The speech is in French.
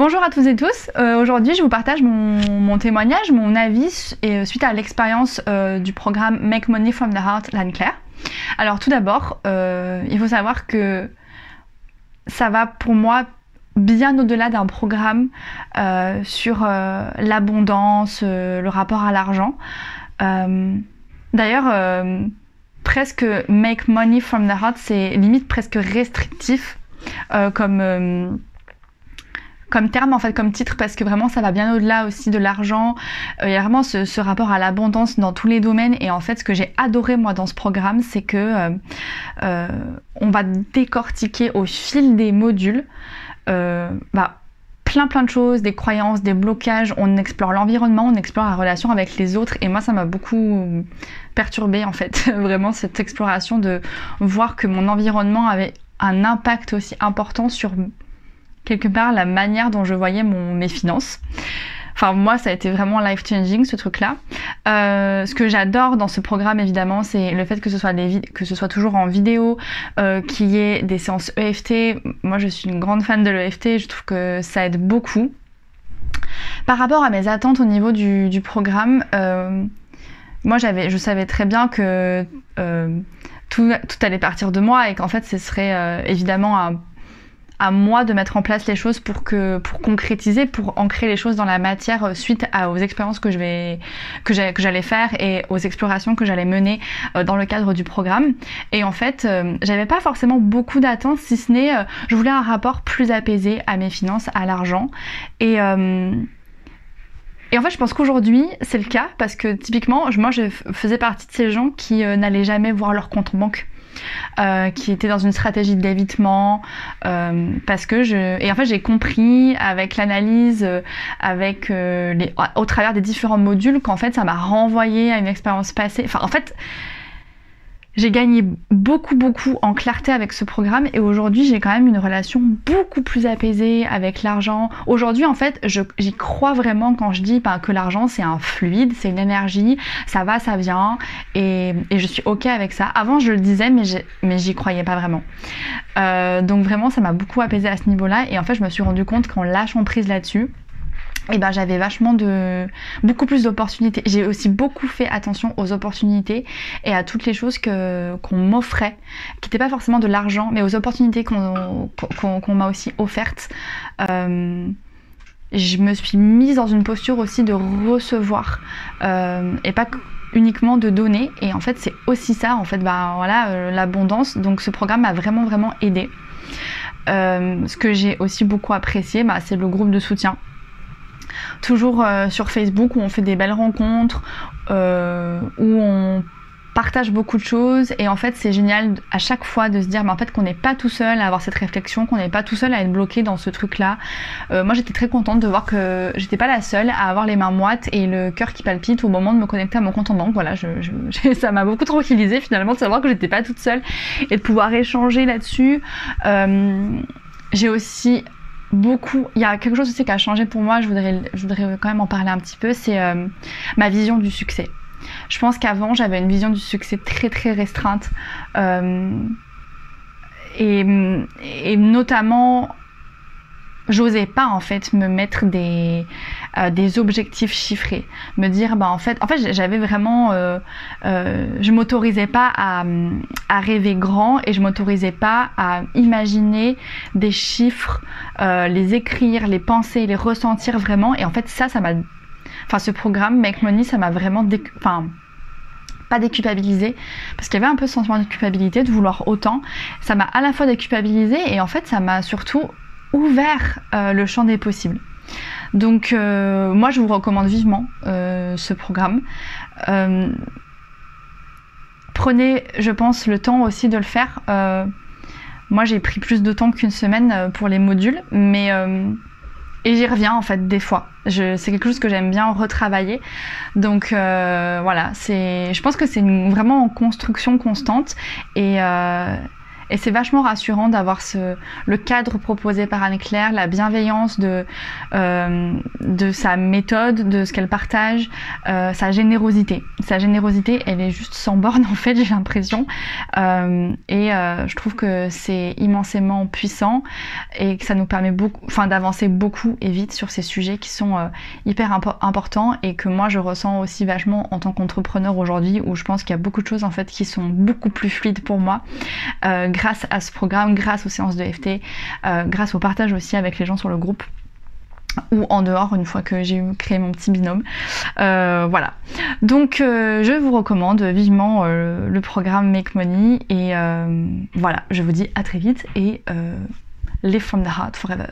Bonjour à tous et tous, aujourd'hui je vous partage mon témoignage, mon avis suite à l'expérience du programme Make Money from the Heart d'Anne-Claire. Alors tout d'abord, il faut savoir que ça va pour moi bien au-delà d'un programme sur l'abondance, le rapport à l'argent. D'ailleurs, presque Make Money from the Heart, c'est limite presque restrictif comme terme, en fait, comme titre, parce que vraiment ça va bien au-delà aussi de l'argent. Il y a vraiment ce rapport à l'abondance dans tous les domaines. Et en fait, ce que j'ai adoré moi dans ce programme, c'est que on va décortiquer au fil des modules plein de choses, des croyances, des blocages. On explore l'environnement, on explore la relation avec les autres. Et moi, ça m'a beaucoup perturbée en fait, vraiment cette exploration de voir que mon environnement avait un impact aussi important sur quelque part la manière dont je voyais mes finances. Enfin moi ça a été vraiment life changing ce truc là. Ce que j'adore dans ce programme évidemment c'est le fait que ce soit toujours en vidéo, qu'il y ait des séances EFT. Moi je suis une grande fan de l'EFT, je trouve que ça aide beaucoup. Par rapport à mes attentes au niveau du programme, moi je savais très bien que tout allait partir de moi et qu'en fait ce serait évidemment à moi de mettre en place les choses pour concrétiser, pour ancrer les choses dans la matière suite aux expériences que j'allais faire et aux explorations que j'allais mener dans le cadre du programme. Et en fait, j'avais pas forcément beaucoup d'attentes, si ce n'est je voulais un rapport plus apaisé à mes finances, à l'argent. Et en fait, je pense qu'aujourd'hui, c'est le cas parce que typiquement, moi, je faisais partie de ces gens qui n'allaient jamais voir leur compte en banque. Qui était dans une stratégie d'évitement parce que et en fait j'ai compris avec l'analyse au travers des différents modules qu'en fait ça m'a renvoyé à une expérience passée. Enfin en fait j'ai gagné beaucoup en clarté avec ce programme et aujourd'hui j'ai quand même une relation beaucoup plus apaisée avec l'argent. Aujourd'hui en fait j'y crois vraiment quand je dis que l'argent c'est un fluide, c'est une énergie, ça va, ça vient et je suis ok avec ça. Avant je le disais mais j'y croyais pas vraiment. Donc vraiment ça m'a beaucoup apaisée à ce niveau-là et en fait je me suis rendu compte qu'en lâchant prise là-dessus, et j'avais beaucoup plus d'opportunités. J'ai aussi beaucoup fait attention aux opportunités et à toutes les choses qu'on m'offrait, qui n'étaient pas forcément de l'argent, mais aux opportunités qu'on m'a aussi offertes. Je me suis mise dans une posture aussi de recevoir et pas uniquement de donner. Et en fait, c'est aussi ça, en fait, l'abondance. Donc ce programme m'a vraiment aidée. Ce que j'ai aussi beaucoup apprécié, c'est le groupe de soutien. Toujours sur Facebook où on fait des belles rencontres, où on partage beaucoup de choses et en fait c'est génial à chaque fois de se dire en fait qu'on n'est pas tout seul à avoir cette réflexion, qu'on n'est pas tout seul à être bloqué dans ce truc là. Moi j'étais très contente de voir que j'étais pas la seule à avoir les mains moites et le cœur qui palpite au moment de me connecter à mon compte en banque. Voilà, ça m'a beaucoup tranquillisée finalement de savoir que j'étais pas toute seule et de pouvoir échanger là-dessus. J'ai aussi il y a quelque chose aussi qui a changé pour moi, je voudrais quand même en parler un petit peu, c'est ma vision du succès. Je pense qu'avant j'avais une vision du succès très restreinte et notamment j'osais pas en fait me mettre des objectifs chiffrés, me dire en fait j'avais vraiment je m'autorisais pas à rêver grand et je m'autorisais pas à imaginer des chiffres, les écrire, les penser, les ressentir vraiment. Et en fait ce programme Make Money, ça m'a vraiment pas déculpabilisée, parce qu'il y avait un peu ce sentiment de culpabilité de vouloir autant. Ça m'a à la fois déculpabilisée et en fait ça m'a surtout ouvert le champ des possibles. Donc moi je vous recommande vivement ce programme. Prenez, je pense, le temps aussi de le faire. Moi j'ai pris plus de temps qu'une semaine pour les modules, mais et j'y reviens en fait des fois. C'est quelque chose que j'aime bien retravailler. Donc voilà, je pense que c'est vraiment en construction constante et Et c'est vachement rassurant d'avoir le cadre proposé par Anne-Claire, la bienveillance de sa méthode, de ce qu'elle partage, sa générosité. Sa générosité, elle est juste sans borne en fait, j'ai l'impression. Je trouve que c'est immensément puissant et que ça nous permet d'avancer beaucoup et vite sur ces sujets qui sont hyper importants et que moi je ressens aussi vachement en tant qu'entrepreneur aujourd'hui, où je pense qu'il y a beaucoup de choses en fait qui sont beaucoup plus fluides pour moi grâce à ce programme, grâce aux séances de FT, grâce au partage aussi avec les gens sur le groupe ou en dehors une fois que j'ai créé mon petit binôme. Voilà. Donc je vous recommande vivement le programme Make Money et voilà, je vous dis à très vite et live from the heart forever.